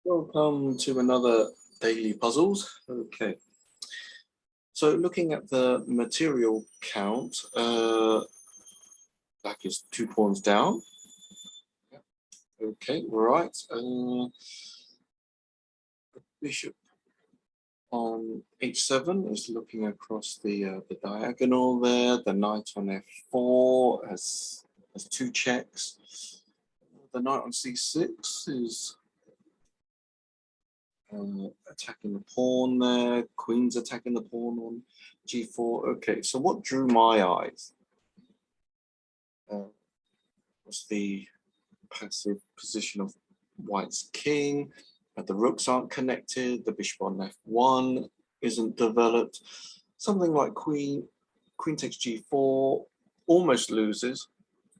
Welcome to another daily puzzles. Okay, so looking at the material count, black is 2 pawns down. Okay, right. Bishop on h7 is looking across the diagonal there. The knight on f4 has 2 checks. The knight on c6 is attacking the pawn there. Queen's attacking the pawn on g4. Okay, so what drew my eyes was the passive position of white's king. The rooks aren't connected. The bishop on f1 isn't developed. Something like queen takes g4 almost loses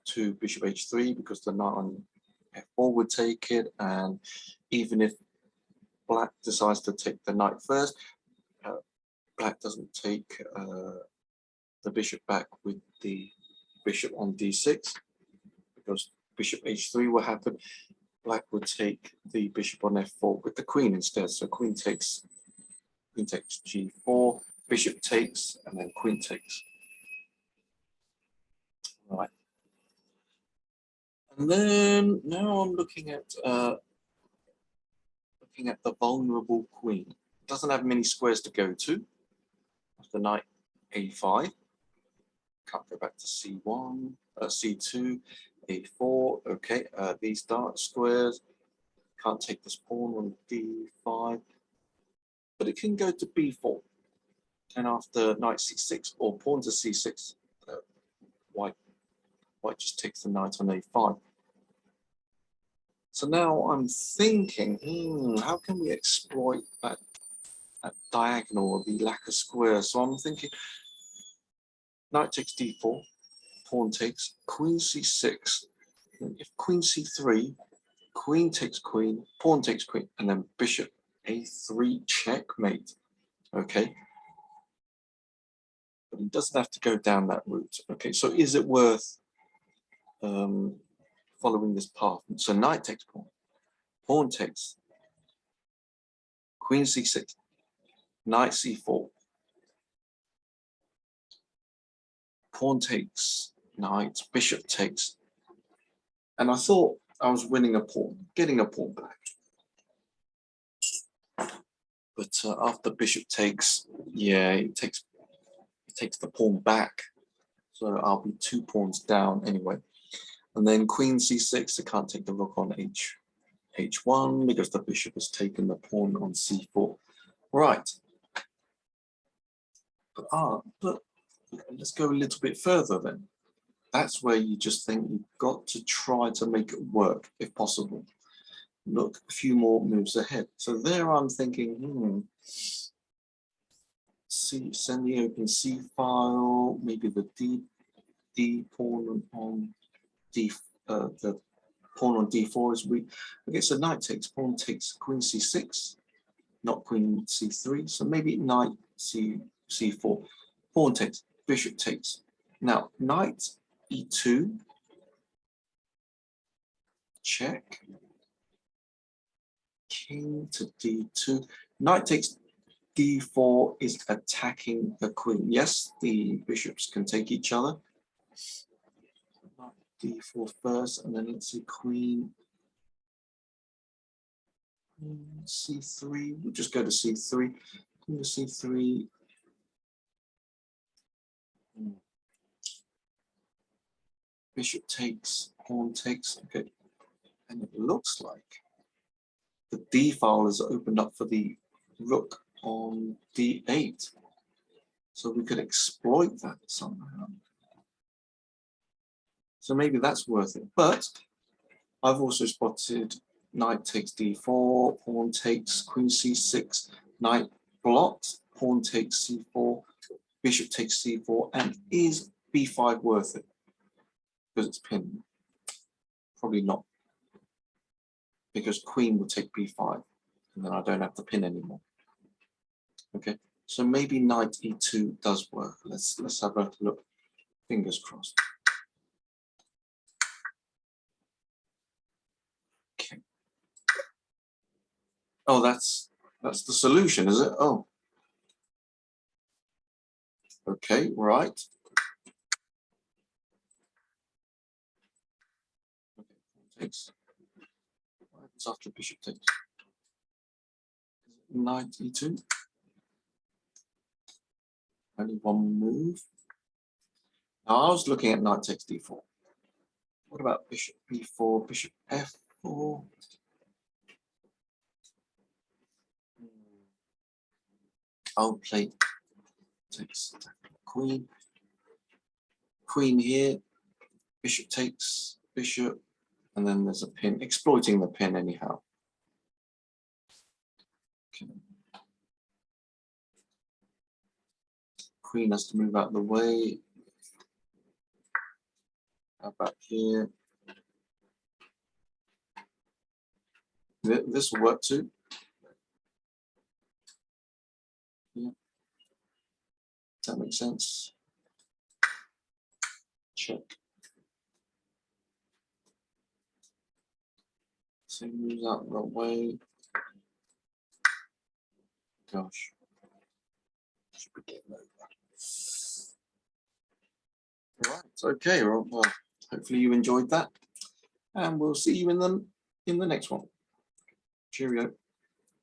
to bishop h3 because the knight on f4 would take it, and even if black decides to take the knight first, black doesn't take the bishop back with the bishop on d6 because bishop h3 will happen. Black would take the bishop on f4 with the queen instead. So queen takes g4, bishop takes, and then queen takes. Right. And then now I'm looking at the vulnerable queen. It doesn't have many squares to go to. The knight a5. Can't go back to c1, c2, a4. Okay, these dark squares. Can't take this pawn on d5, but it can go to b4. And after knight c6 or pawn to c6, white just takes the knight on a5. So now I'm thinking, how can we exploit that diagonal or the lack of squares? So I'm thinking knight takes d4, pawn takes, queen c6. If queen c3, queen takes queen, pawn takes queen, and then bishop a3 checkmate. Okay. But he doesn't have to go down that route. Okay, so is it worth following this path? So knight takes pawn takes, queen c6, knight c4, pawn takes, knight, bishop takes. And I thought I was winning a pawn, getting a pawn back. But after bishop takes, yeah, it takes the pawn back. So I'll be 2 pawns down anyway. And then queen c6, I can't take the rook on h1 because the bishop has taken the pawn on c4. Right. But let's go a little bit further then. That's where you just think you've got to try to make it work if possible. Look a few more moves ahead. So there I'm thinking, send the open C file, maybe the D pawn on D, the pawn on D4 is weak. Okay, so knight takes, pawn takes, queen C6, not queen C3. So maybe knight C4, pawn takes, bishop takes. Now knight E2, check. King to D2, knight takes D4 is attacking the queen. Yes, the bishops can take each other. D4 first, and then let's see, queen C3. We'll just go to C3. Queen to C3. Bishop takes, pawn takes. Okay, and it looks like the D file is opened up for the rook on D8. So we could exploit that somehow. So maybe that's worth it. But I've also spotted knight takes d4, pawn takes, queen c6, knight blocked, pawn takes c4, bishop takes c4, and is b5 worth it? Because it's pinned. Probably not. Because queen will take b5, and then I don't have to pin anymore. Okay, so maybe knight e2 does work. Let's have a look. Fingers crossed. Okay. Oh, that's the solution, is it? Oh, okay, right. Okay, takes. What happens after bishop takes? Knight e2. Only one move. Now I was looking at knight takes d4. What about bishop b4, bishop f4? I'll play takes queen. Queen here. Bishop takes bishop, and then there's a pin, exploiting the pin anyhow. Okay. Queen has to move out of the way. How about here? This will work too. Yeah. That makes sense. Check. So he moves out the way. Gosh. Should be getting over. Right. Okay. Well, hopefully you enjoyed that, and we'll see you in the next one. Cheerio.